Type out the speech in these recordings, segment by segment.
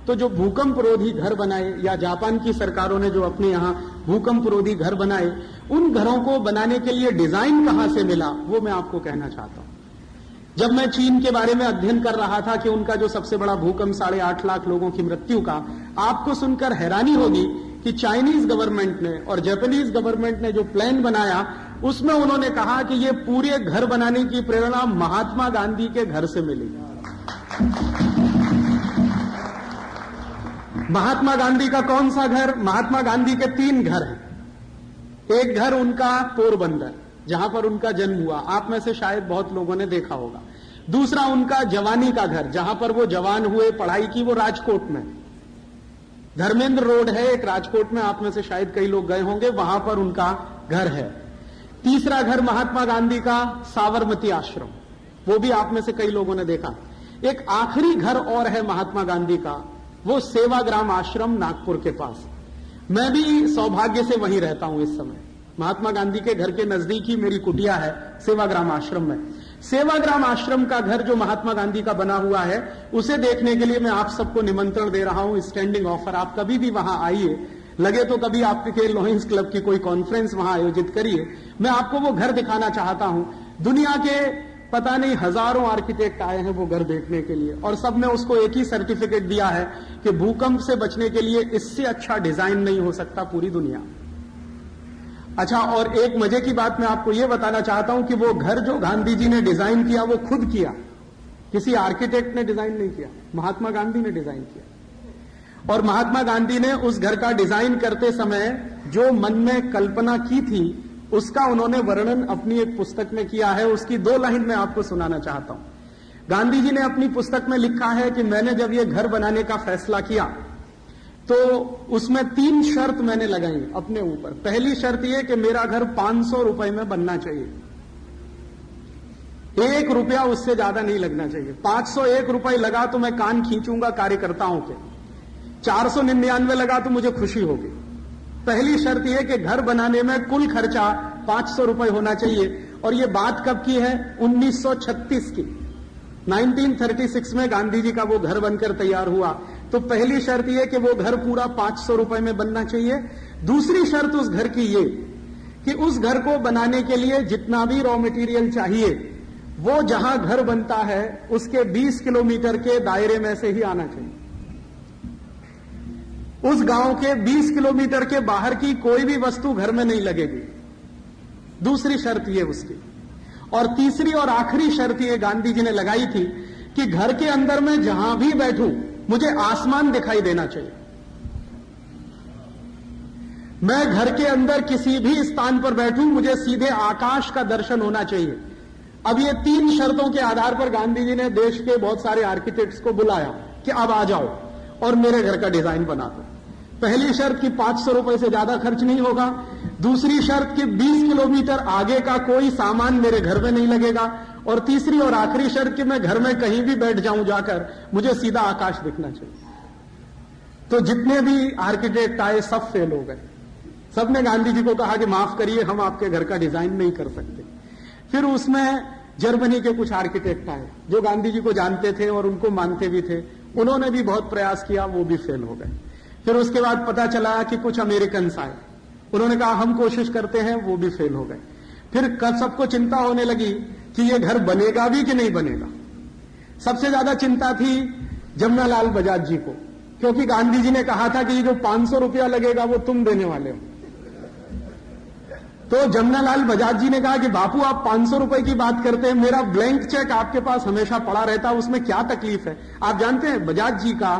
तो जो भूकंप रोधी घर बनाए या जापान की सरकारों ने जो अपने यहां भूकंप रोधी घर बनाए, उन घरों को बनाने के लिए डिजाइन कहां से मिला वो मैं आपको कहना चाहता हूं। जब मैं चीन के बारे में अध्ययन कर रहा था कि उनका जो सबसे बड़ा भूकंप 8.5 लाख लोगों की मृत्यु का, आपको सुनकर हैरानी होगी कि चाइनीज गवर्नमेंट ने और जापानीज गवर्नमेंट ने जो प्लान बनाया उसमें उन्होंने कहा कि ये पूरे घर बनाने की प्रेरणा महात्मा गांधी के घर से मिली। महात्मा गांधी का कौन सा घर? महात्मा गांधी के 3 घर हैं। एक घर उनका पोरबंदर, जहां पर उनका जन्म हुआ, आप में से शायद बहुत लोगों ने देखा होगा। दूसरा उनका जवानी का घर, जहां पर वो जवान हुए, पढ़ाई की, वो राजकोट में, धर्मेंद्र रोड है एक राजकोट में, आप में से शायद कई लोग गए होंगे, वहां पर उनका घर है। तीसरा घर महात्मा गांधी का साबरमती आश्रम, वो भी आप में से कई लोगों ने देखा। एक आखिरी घर और है महात्मा गांधी का, वो सेवाग्राम आश्रम नागपुर के पास। मैं भी सौभाग्य से वहीं रहता हूं इस समय। महात्मा गांधी के घर के नजदीक ही मेरी कुटिया है सेवाग्राम आश्रम में। सेवाग्राम आश्रम का घर जो महात्मा गांधी का बना हुआ है, उसे देखने के लिए मैं आप सबको निमंत्रण दे रहा हूं, स्टैंडिंग ऑफर। आप कभी भी वहां आइए, लगे तो कभी आपके लॉयंस क्लब की कोई कॉन्फ्रेंस वहां आयोजित करिए। मैं आपको वो घर दिखाना चाहता हूं। दुनिया के पता नहीं हजारों आर्किटेक्ट आए हैं वो घर देखने के लिए, और सबने उसको एक ही सर्टिफिकेट दिया है कि भूकंप से बचने के लिए इससे अच्छा डिजाइन नहीं हो सकता पूरी दुनिया। अच्छा, और एक मजे की बात मैं आपको यह बताना चाहता हूं कि वो घर जो गांधी जी ने डिजाइन किया वो खुद किया, किसी आर्किटेक्ट ने डिजाइन नहीं किया, महात्मा गांधी ने डिजाइन किया। और महात्मा गांधी ने उस घर का डिजाइन करते समय जो मन में कल्पना की थी उसका उन्होंने वर्णन अपनी एक पुस्तक में किया है। उसकी 2 लाइन मैं आपको सुनाना चाहता हूं। गांधी जी ने अपनी पुस्तक में लिखा है कि मैंने जब ये घर बनाने का फैसला किया तो उसमें 3 शर्त मैंने लगाई अपने ऊपर। पहली शर्त यह कि मेरा घर 500 रुपए में बनना चाहिए, 1 रुपया उससे ज्यादा नहीं लगना चाहिए। 501 रुपए लगा तो मैं कान खींचूंगा कार्यकर्ताओं के, 499 लगा तो मुझे खुशी होगी। पहली शर्त यह कि घर बनाने में कुल खर्चा 500 रुपए होना चाहिए। और यह बात कब की है? 1936 की। 1936 में गांधी जी का वो घर बनकर तैयार हुआ। तो पहली शर्त यह कि वो घर पूरा 500 रुपए में बनना चाहिए। दूसरी शर्त उस घर की ये कि उस घर को बनाने के लिए जितना भी रॉ मटेरियल चाहिए वो जहां घर बनता है उसके 20 किलोमीटर के दायरे में से ही आना चाहिए। उस गांव के 20 किलोमीटर के बाहर की कोई भी वस्तु घर में नहीं लगेगी। दूसरी शर्त यह उसकी। और तीसरी और आखिरी शर्त यह गांधी जी ने लगाई थी कि घर के अंदर मैं जहां भी बैठूं मुझे आसमान दिखाई देना चाहिए। मैं घर के अंदर किसी भी स्थान पर बैठूं मुझे सीधे आकाश का दर्शन होना चाहिए। अब ये 3 शर्तों के आधार पर गांधी जी ने देश के बहुत सारे आर्किटेक्ट्स को बुलाया कि अब आ जाओ और मेरे घर का डिजाइन बना दो। पहली शर्त कि 500 रुपए से ज्यादा खर्च नहीं होगा। दूसरी शर्त कि 20 किलोमीटर आगे का कोई सामान मेरे घर में नहीं लगेगा। और तीसरी और आखिरी शर्त कि मैं घर में कहीं भी बैठ जाऊं जाकर मुझे सीधा आकाश दिखना चाहिए। तो जितने भी आर्किटेक्ट आए सब फेल हो गए। सबने गांधी जी को कहा कि माफ करिए, हम आपके घर का डिजाइन नहीं कर सकते। फिर उसमें जर्मनी के कुछ आर्किटेक्ट आए जो गांधी जी को जानते थे और उनको मानते भी थे। उन्होंने भी बहुत प्रयास किया, वो भी फेल हो गए। फिर उसके बाद पता चला कि कुछ अमेरिकन आए, उन्होंने कहा हम कोशिश करते हैं, वो भी फेल हो गए। फिर सबको चिंता होने लगी कि ये घर बनेगा भी कि नहीं बनेगा। सबसे ज्यादा चिंता थी जमनालाल बजाज जी को, क्योंकि गांधी जी ने कहा था कि ये जो 500 रुपया लगेगा वो तुम देने वाले हो। तो जमनालाल बजाज जी ने कहा कि बापू आप 500 रुपए की बात करते हैं, मेरा ब्लैंक चेक आपके पास हमेशा पड़ा रहता, उसमें क्या तकलीफ है? आप जानते हैं बजाज जी का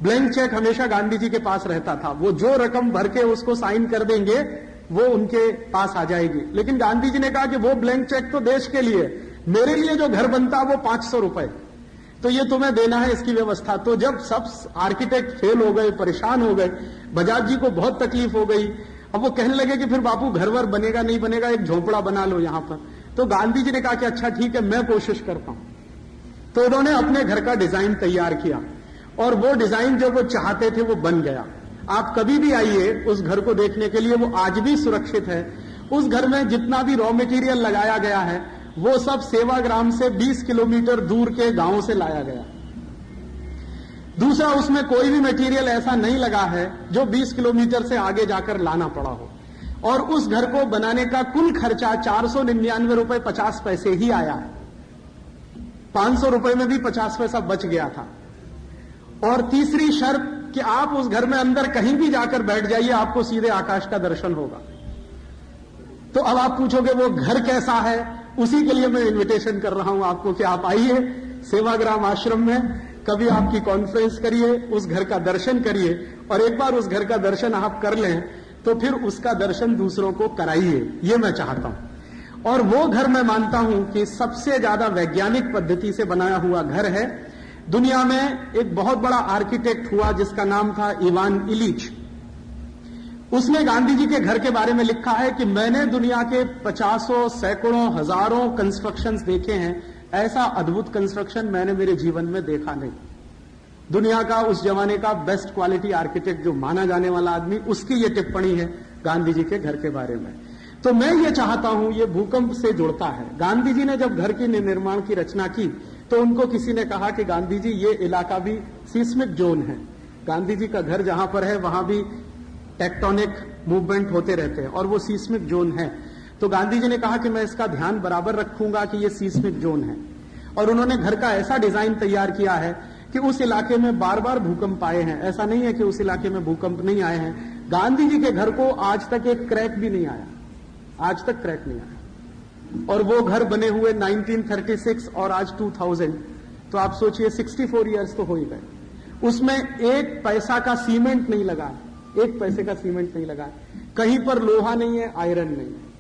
ब्लैंक चेक हमेशा गांधी जी के पास रहता था। वो जो रकम भर के उसको साइन कर देंगे वो उनके पास आ जाएगी। लेकिन गांधी जी ने कहा कि वो ब्लैंक चेक तो देश के लिए, मेरे लिए जो घर बनता वो 500 रुपए, तो ये तुम्हें देना है, इसकी व्यवस्था। तो जब सब आर्किटेक्ट फेल हो गए, परेशान हो गए, बजाज जी को बहुत तकलीफ हो गई। अब वो कहने लगे कि फिर बापू घर वर बनेगा नहीं बनेगा, एक झोंपड़ा बना लो यहां पर। तो गांधी जी ने कहा कि अच्छा ठीक है, मैं कोशिश करता हूं। तो उन्होंने अपने घर का डिजाइन तैयार किया और वो डिजाइन जो वो चाहते थे वो बन गया। आप कभी भी आइए उस घर को देखने के लिए, वो आज भी सुरक्षित है। उस घर में जितना भी रॉ मटेरियल लगाया गया है वो सब सेवाग्राम से 20 किलोमीटर दूर के गांव से लाया गया। दूसरा, उसमें कोई भी मटेरियल ऐसा नहीं लगा है जो 20 किलोमीटर से आगे जाकर लाना पड़ा हो, और उस घर को बनाने का कुल खर्चा 499 रुपए 50 पैसे ही आया है। 500 रुपए में भी 50 पैसा बच गया था। और तीसरी शर्त कि आप उस घर में अंदर कहीं भी जाकर बैठ जाइए, आपको सीधे आकाश का दर्शन होगा। तो अब आप पूछोगे वो घर कैसा है, उसी के लिए मैं इन्विटेशन कर रहा हूं आपको कि आप आइए सेवाग्राम आश्रम में, कभी आपकी कॉन्फ्रेंस करिए, उस घर का दर्शन करिए, और एक बार उस घर का दर्शन आप कर लें तो फिर उसका दर्शन दूसरों को कराइए, ये मैं चाहता हूं। और वो घर मैं मानता हूं कि सबसे ज्यादा वैज्ञानिक पद्धति से बनाया हुआ घर है। दुनिया में एक बहुत बड़ा आर्किटेक्ट हुआ जिसका नाम था इवान इलिच। उसने गांधी जी के घर के बारे में लिखा है कि मैंने दुनिया के 50 सैकड़ों हजारों कंस्ट्रक्शंस देखे हैं, ऐसा अद्भुत कंस्ट्रक्शन मैंने मेरे जीवन में देखा नहीं। दुनिया का उस जमाने का बेस्ट क्वालिटी आर्किटेक्ट जो माना जाने वाला आदमी, उसकी ये टिप्पणी है गांधी जी के घर के बारे में। तो मैं ये चाहता हूं, ये भूकंप से जुड़ता है। गांधी जी ने जब घर के निर्माण की रचना की तो उनको किसी ने कहा कि गांधी जी ये इलाका भी सीस्मिक जोन है, गांधी जी का घर जहां पर है वहां भी टेक्टोनिक मूवमेंट होते रहते हैं और वो सीस्मिक जोन है। तो गांधी जी ने कहा कि मैं इसका ध्यान बराबर रखूंगा कि ये सीस्मिक जोन है, और उन्होंने घर का ऐसा डिजाइन तैयार किया है कि उस इलाके में बार बार भूकंप आए हैं। ऐसा नहीं है कि उस इलाके में भूकंप नहीं आए हैं। गांधी जी के घर को आज तक एक क्रैक भी नहीं आया, आज तक क्रैक नहीं आया। और वो घर बने हुए 1936 और आज 2000, तो आप सोचिए 64 इयर्स तो हो ही गए। उसमें एक पैसा का सीमेंट नहीं लगा, एक पैसे का सीमेंट नहीं लगा, कहीं पर लोहा नहीं है, आयरन नहीं है।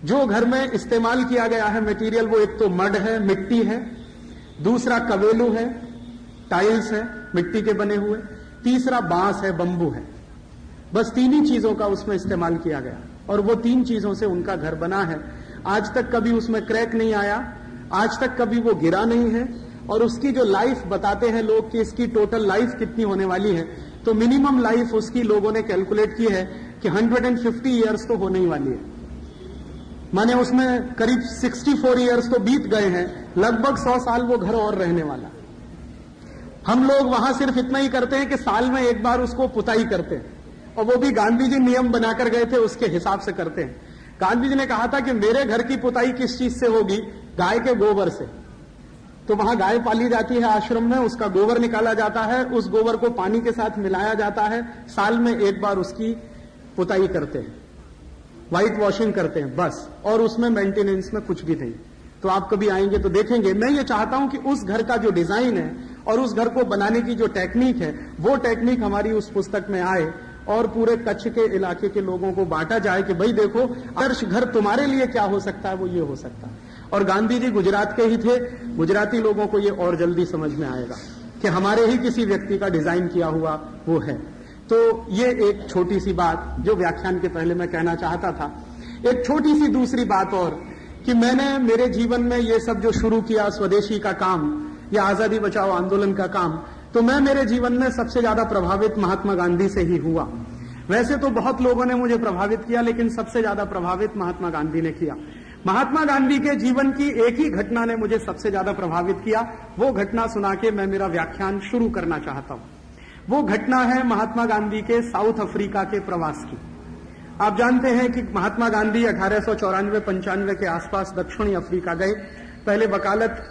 जो घर में इस्तेमाल किया गया है मटेरियल, वो एक तो मड है, मिट्टी है, दूसरा कवेलू है, टाइल्स है मिट्टी के बने हुए, तीसरा बांस है, बंबू है। बस तीन ही चीजों का उसमें इस्तेमाल किया गया और वो तीन चीजों से उनका घर बना है। आज तक कभी उसमें क्रैक नहीं आया, आज तक कभी वो गिरा नहीं है। और उसकी जो लाइफ बताते हैं लोग कि इसकी टोटल लाइफ कितनी होने वाली है, तो मिनिमम लाइफ उसकी लोगों ने कैलकुलेट की है कि 150 इयर्स तो होने ही वाली है। माने उसमें करीब 64 इयर्स तो बीत गए हैं, लगभग 100 साल वो घर और रहने वाला। हम लोग वहां सिर्फ इतना ही करते हैं कि साल में एक बार उसको पुताई करते हैं, और वो भी गांधी जी नियम बनाकर गए थे उसके हिसाब से करते हैं। गांधी जी ने कहा था कि मेरे घर की पुताई किस चीज से होगी, गाय के गोबर से। तो वहां गाय पाली जाती है आश्रम में, उसका गोबर निकाला जाता है, उस गोबर को पानी के साथ मिलाया जाता है, साल में एक बार उसकी पुताई करते हैं, व्हाइट वॉशिंग करते हैं बस, और उसमें मेंटेनेंस में कुछ भी नहीं। तो आप कभी आएंगे तो देखेंगे। मैं ये चाहता हूं कि उस घर का जो डिजाइन है और उस घर को बनाने की जो टेक्निक है, वो टेक्निक हमारी उस पुस्तक में आए और पूरे कच्छ के इलाके के लोगों को बांटा जाए कि भाई देखो, आदर्श घर तुम्हारे लिए क्या हो सकता है, वो ये हो सकता है। और गांधी जी गुजरात के ही थे, गुजराती लोगों को ये और जल्दी समझ में आएगा कि हमारे ही किसी व्यक्ति का डिजाइन किया हुआ वो है। तो ये एक छोटी सी बात जो व्याख्यान के पहले मैं कहना चाहता था। एक छोटी सी दूसरी बात और, कि मैंने मेरे जीवन में ये सब जो शुरू किया, स्वदेशी का काम या आजादी बचाओ आंदोलन का काम, तो मैं मेरे जीवन में सबसे ज्यादा प्रभावित महात्मा गांधी से ही हुआ। वैसे तो बहुत लोगों ने मुझे प्रभावित किया, लेकिन सबसे ज्यादा प्रभावित महात्मा गांधी ने किया। महात्मा गांधी के जीवन की एक ही घटना ने मुझे सबसे ज्यादा प्रभावित किया। वो घटना सुना के मैं मेरा व्याख्यान शुरू करना चाहता हूं। वो घटना है महात्मा गांधी के साउथ अफ्रीका के प्रवास की। आप जानते हैं कि महात्मा गांधी 1894-95 के आसपास दक्षिणी अफ्रीका गए। पहले वकालत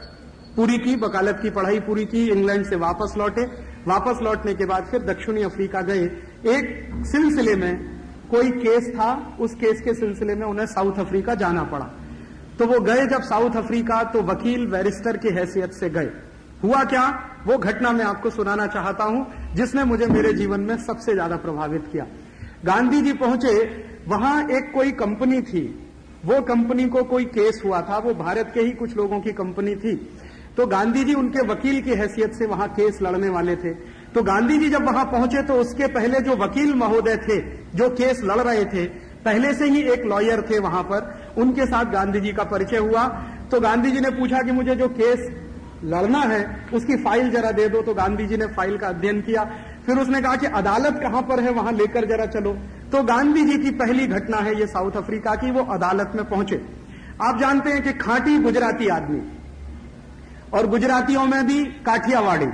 पूरी की, वकालत की पढ़ाई पूरी की, इंग्लैंड से वापस लौटे। वापस लौटने के बाद फिर दक्षिणी अफ्रीका गए। एक सिलसिले में कोई केस था, उस केस के सिलसिले में उन्हें साउथ अफ्रीका जाना पड़ा। तो वो गए जब साउथ अफ्रीका, तो वकील बैरिस्टर की हैसियत से गए। हुआ क्या, वो घटना मैं आपको सुनाना चाहता हूं जिसने मुझे मेरे जीवन में सबसे ज्यादा प्रभावित किया। गांधी जी पहुंचे, वहां एक कोई कंपनी थी, वो कंपनी को कोई केस हुआ था, वो भारत के ही कुछ लोगों की कंपनी थी। तो गांधी जी उनके वकील की हैसियत से वहां केस लड़ने वाले थे। तो गांधी जी जब वहां पहुंचे तो उसके पहले जो वकील महोदय थे जो केस लड़ रहे थे, पहले से ही एक लॉयर थे वहां पर, उनके साथ गांधी जी का परिचय हुआ। तो गांधी जी ने पूछा कि मुझे जो केस लड़ना है उसकी फाइल जरा दे दो। तो गांधी जी ने फाइल का अध्ययन किया। फिर उसने कहा कि अदालत कहां पर है, वहां लेकर जरा चलो। तो गांधी जी की पहली घटना है ये साउथ अफ्रीका की। वो अदालत में पहुंचे। आप जानते हैं कि खांटी गुजराती आदमी, और गुजरातियों में भी काठियावाड़ी,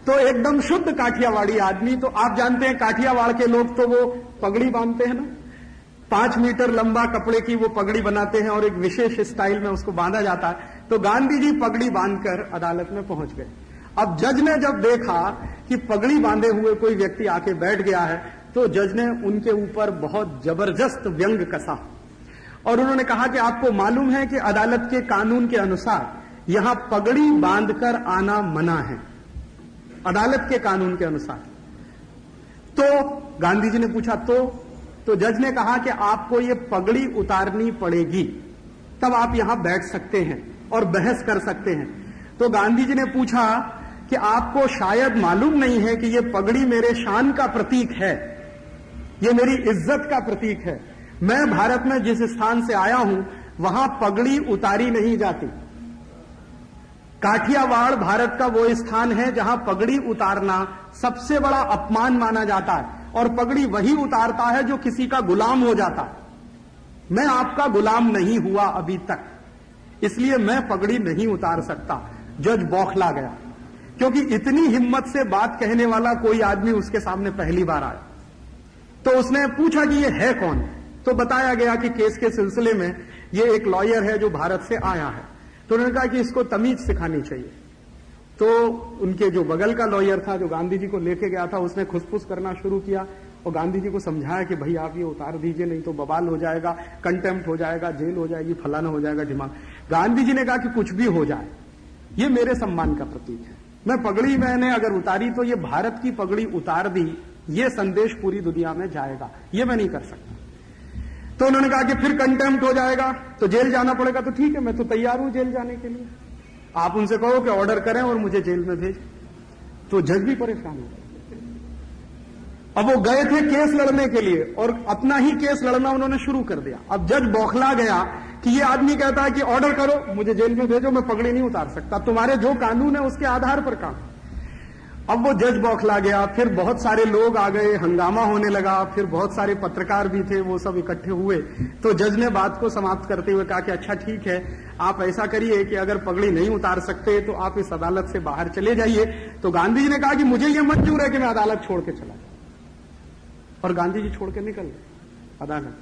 तो एकदम शुद्ध काठियावाड़ी आदमी। तो आप जानते हैं काठियावाड़ के लोग तो वो पगड़ी बांधते हैं ना, 5 मीटर लंबा कपड़े की वो पगड़ी बनाते हैं और एक विशेष स्टाइल में उसको बांधा जाता है। तो गांधी जी पगड़ी बांधकर अदालत में पहुंच गए। अब जज ने जब देखा कि पगड़ी बांधे हुए कोई व्यक्ति आके बैठ गया है, तो जज ने उनके ऊपर बहुत जबरदस्त व्यंग कसा और उन्होंने कहा कि आपको मालूम है कि अदालत के कानून के अनुसार यहां पगड़ी बांधकर आना मना है, अदालत के कानून के अनुसार। तो गांधी जी ने पूछा तो जज ने कहा कि आपको ये पगड़ी उतारनी पड़ेगी, तब आप यहां बैठ सकते हैं और बहस कर सकते हैं। तो गांधी जी ने पूछा कि आपको शायद मालूम नहीं है कि ये पगड़ी मेरे शान का प्रतीक है, ये मेरी इज्जत का प्रतीक है। मैं भारत में जिस स्थान से आया हूं वहां पगड़ी उतारी नहीं जाती। काठियावाड़ भारत का वो स्थान है जहां पगड़ी उतारना सबसे बड़ा अपमान माना जाता है और पगड़ी वही उतारता है जो किसी का गुलाम हो जाता है। मैं आपका गुलाम नहीं हुआ अभी तक, इसलिए मैं पगड़ी नहीं उतार सकता। जज बौखला गया, क्योंकि इतनी हिम्मत से बात कहने वाला कोई आदमी उसके सामने पहली बार आया। तो उसने पूछा कि ये है कौन? तो बताया गया कि केस के सिलसिले में ये एक लॉयर है जो भारत से आया है। तो उन्होंने कहा कि इसको तमीज सिखानी चाहिए। तो उनके जो बगल का लॉयर था, जो गांधी जी को लेके गया था, उसने खुसफुस करना शुरू किया और गांधी जी को समझाया कि भाई आप ये उतार दीजिए, नहीं तो बवाल हो जाएगा, कंटेम्प्ट हो जाएगा, जेल हो जाएगी, फलाना हो जाएगा, ढिमाग। गांधी जी ने कहा कि कुछ भी हो जाए, ये मेरे सम्मान का प्रतीक है। मैं पगड़ी मैंने अगर उतारी तो ये भारत की पगड़ी उतार दी, ये संदेश पूरी दुनिया में जाएगा, ये मैं नहीं कर सकता। तो उन्होंने कहा कि फिर कंटेम्प्ट हो जाएगा तो जेल जाना पड़ेगा। तो ठीक है, मैं तो तैयार हूं जेल जाने के लिए, आप उनसे कहो कि ऑर्डर करें और मुझे जेल में भेज। तो जज भी परेशान हो गए। अब वो गए थे केस लड़ने के लिए और अपना ही केस लड़ना उन्होंने शुरू कर दिया। अब जज बौखला गया कि ये आदमी कहता है कि ऑर्डर करो, मुझे जेल में भेजो, मैं पगड़ी नहीं उतार सकता, तुम्हारे जो कानून है उसके आधार पर काम। अब वो जज बौखला गया। फिर बहुत सारे लोग आ गए, हंगामा होने लगा। फिर बहुत सारे पत्रकार भी थे, वो सब इकट्ठे हुए। तो जज ने बात को समाप्त करते हुए कहा कि अच्छा ठीक है, आप ऐसा करिए कि अगर पगड़ी नहीं उतार सकते तो आप इस अदालत से बाहर चले जाइए। तो गांधी जी ने कहा कि मुझे यह मंजूर है कि मैं अदालत छोड़ के चला जाऊं। और गांधी जी छोड़ के निकल गए अदालत।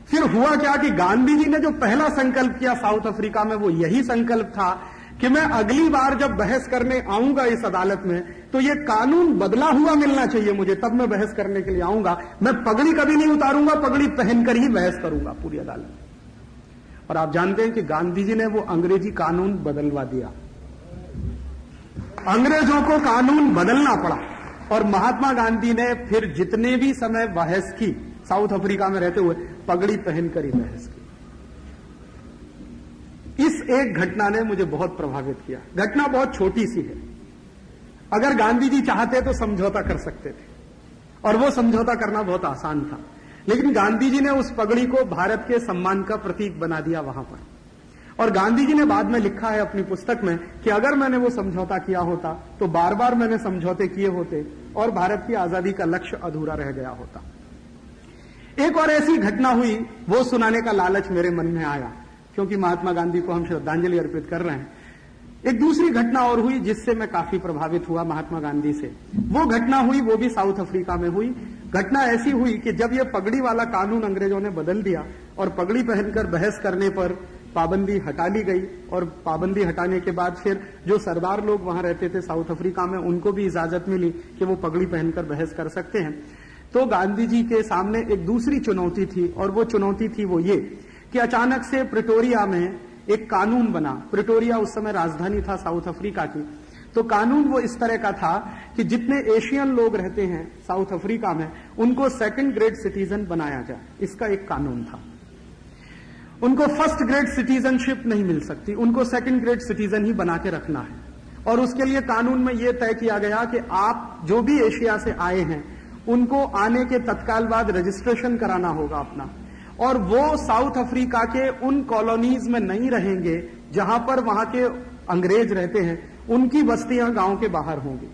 फिर हुआ क्या कि गांधी जी ने जो पहला संकल्प किया साउथ अफ्रीका में, वो यही संकल्प था कि मैं अगली बार जब बहस करने आऊंगा इस अदालत में तो ये कानून बदला हुआ मिलना चाहिए मुझे, तब मैं बहस करने के लिए आऊंगा। मैं पगड़ी कभी नहीं उतारूंगा, पगड़ी पहनकर ही बहस करूंगा पूरी अदालत में। और आप जानते हैं कि गांधी जी ने वो अंग्रेजी कानून बदलवा दिया। अंग्रेजों को कानून बदलना पड़ा और महात्मा गांधी ने फिर जितने भी समय बहस की साउथ अफ्रीका में रहते हुए, पगड़ी पहनकर ही बहस की। इस एक घटना ने मुझे बहुत प्रभावित किया। घटना बहुत छोटी सी है, अगर गांधी जी चाहते तो समझौता कर सकते थे और वो समझौता करना बहुत आसान था, लेकिन गांधी जी ने उस पगड़ी को भारत के सम्मान का प्रतीक बना दिया वहां पर। और गांधी जी ने बाद में लिखा है अपनी पुस्तक में कि अगर मैंने वो समझौता किया होता तो बार बार मैंने समझौते किए होते और भारत की आजादी का लक्ष्य अधूरा रह गया होता। एक और ऐसी घटना हुई, वो सुनाने का लालच मेरे मन में आया क्योंकि महात्मा गांधी को हम श्रद्धांजलि अर्पित कर रहे हैं। एक दूसरी घटना और हुई जिससे मैं काफी प्रभावित हुआ महात्मा गांधी से। वो घटना हुई, वो भी साउथ अफ्रीका में हुई। घटना ऐसी हुई कि जब ये पगड़ी वाला कानून अंग्रेजों ने बदल दिया और पगड़ी पहनकर बहस करने पर पाबंदी हटा ली गई, और पाबंदी हटाने के बाद फिर जो सरदार लोग वहां रहते थे साउथ अफ्रीका में, उनको भी इजाजत मिली कि वो पगड़ी पहनकर बहस कर सकते हैं। तो गांधी जी के सामने एक दूसरी चुनौती थी, और वो चुनौती थी वो ये कि अचानक से प्रिटोरिया में एक कानून बना। प्रिटोरिया उस समय राजधानी था साउथ अफ्रीका की। तो कानून वो इस तरह का था कि जितने एशियन लोग रहते हैं साउथ अफ्रीका में, उनको सेकंड ग्रेड सिटीजन बनाया जाए, इसका एक कानून था। उनको फर्स्ट ग्रेड सिटीजनशिप नहीं मिल सकती, उनको सेकंड ग्रेड सिटीजन ही बना के रखना है। और उसके लिए कानून में यह तय किया गया कि आप जो भी एशिया से आए हैं उनको आने के तत्काल बाद रजिस्ट्रेशन कराना होगा अपना, और वो साउथ अफ्रीका के उन कॉलोनीज में नहीं रहेंगे जहां पर वहां के अंग्रेज रहते हैं, उनकी बस्तियां गांव के बाहर होंगी।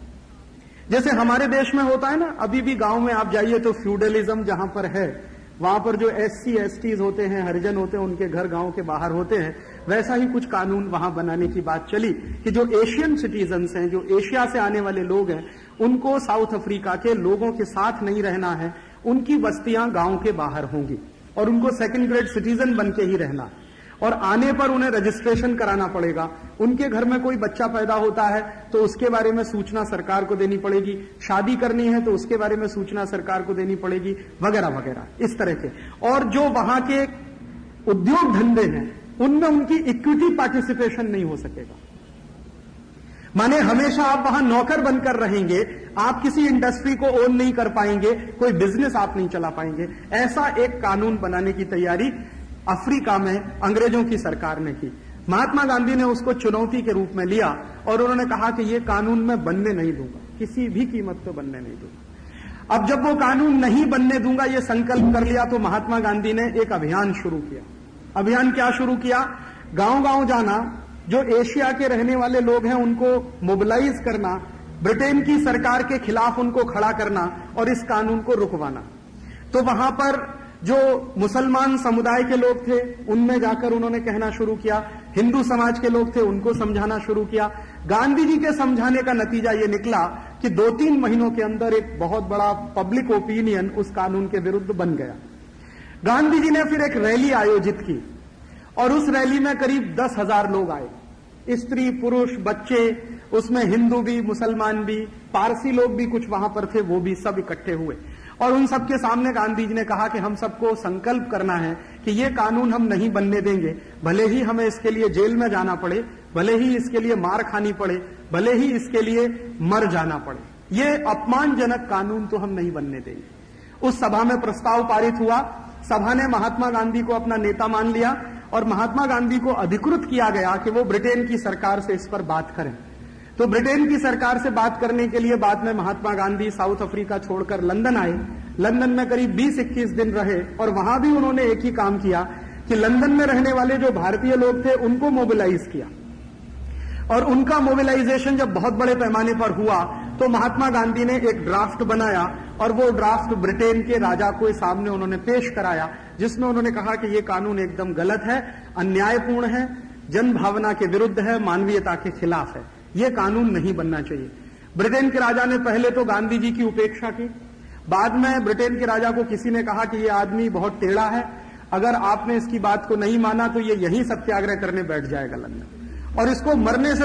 जैसे हमारे देश में होता है ना, अभी भी गांव में आप जाइए तो फ्यूडलिज्म जहां पर है वहां पर जो SC STs होते हैं, हरिजन होते हैं, उनके घर गांव के बाहर होते हैं, वैसा ही कुछ कानून वहां बनाने की बात चली कि जो एशियन सिटीजन्स हैं, जो एशिया से आने वाले लोग हैं, उनको साउथ अफ्रीका के लोगों के साथ नहीं रहना है, उनकी बस्तियां गांव के बाहर होंगी और उनको सेकंड ग्रेड सिटीजन बन के ही रहना, और आने पर उन्हें रजिस्ट्रेशन कराना पड़ेगा। उनके घर में कोई बच्चा पैदा होता है तो उसके बारे में सूचना सरकार को देनी पड़ेगी, शादी करनी है तो उसके बारे में सूचना सरकार को देनी पड़ेगी, वगैरह वगैरह इस तरह के। और जो वहां के उद्योग धंधे हैं उनमें उनकी इक्विटी पार्टिसिपेशन नहीं हो सकेगा। माने हमेशा आप वहां नौकर बनकर रहेंगे, आप किसी इंडस्ट्री को ओन नहीं कर पाएंगे, कोई बिजनेस आप नहीं चला पाएंगे। ऐसा एक कानून बनाने की तैयारी अफ्रीका में अंग्रेजों की सरकार ने की। महात्मा गांधी ने उसको चुनौती के रूप में लिया और उन्होंने कहा कि यह कानून मैं बनने नहीं दूंगा, किसी भी कीमत पर बनने नहीं दूंगा। अब जब वो कानून नहीं बनने दूंगा ये संकल्प कर लिया तो महात्मा गांधी ने एक अभियान शुरू किया। अभियान क्या शुरू किया? गांव-गांव जाना, जो एशिया के रहने वाले लोग हैं उनको मोबिलाइज करना, ब्रिटेन की सरकार के खिलाफ उनको खड़ा करना और इस कानून को रुकवाना। तो वहां पर जो मुसलमान समुदाय के लोग थे उनमें जाकर उन्होंने कहना शुरू किया, हिंदू समाज के लोग थे उनको समझाना शुरू किया। गांधी जी के समझाने का नतीजा ये निकला कि 2-3 महीनों के अंदर एक बहुत बड़ा पब्लिक ओपिनियन उस कानून के विरुद्ध बन गया। गांधी जी ने फिर एक रैली आयोजित की और उस रैली में करीब 10,000 लोग आए, स्त्री पुरुष बच्चे, उसमें हिंदू भी, मुसलमान भी, पारसी लोग भी कुछ वहां पर थे, वो भी सब इकट्ठे हुए। और उन सबके सामने गांधी जी ने कहा कि हम सबको संकल्प करना है कि ये कानून हम नहीं बनने देंगे, भले ही हमें इसके लिए जेल में जाना पड़े, भले ही इसके लिए मार खानी पड़े, भले ही इसके लिए मर जाना पड़े, ये अपमानजनक कानून तो हम नहीं बनने देंगे। उस सभा में प्रस्ताव पारित हुआ, सभा ने महात्मा गांधी को अपना नेता मान लिया और महात्मा गांधी को अधिकृत किया गया कि वो ब्रिटेन की सरकार से इस पर बात करें। तो ब्रिटेन की सरकार से बात करने के लिए बाद में महात्मा गांधी साउथ अफ्रीका छोड़कर लंदन आए। लंदन में करीब 20-21 दिन रहे और वहां भी उन्होंने एक ही काम किया कि लंदन में रहने वाले जो भारतीय लोग थे उनको मोबिलाइज किया। और उनका मोबिलाइजेशन जब बहुत बड़े पैमाने पर हुआ तो महात्मा गांधी ने एक ड्राफ्ट बनाया और वो ड्राफ्ट ब्रिटेन के राजा को सामने उन्होंने पेश कराया, जिसमें उन्होंने कहा कि ये कानून एकदम गलत है, अन्यायपूर्ण है, जन भावना के विरुद्ध है, मानवीयता के खिलाफ है, ये कानून नहीं बनना चाहिए। ब्रिटेन के राजा ने पहले तो गांधी जी की उपेक्षा की, बाद में ब्रिटेन के राजा को किसी ने कहा कि ये आदमी बहुत टेढ़ा है, अगर आपने इसकी बात को नहीं माना तो ये यहीं सत्याग्रह करने बैठ जाएगा लंदन, और इसको मरने से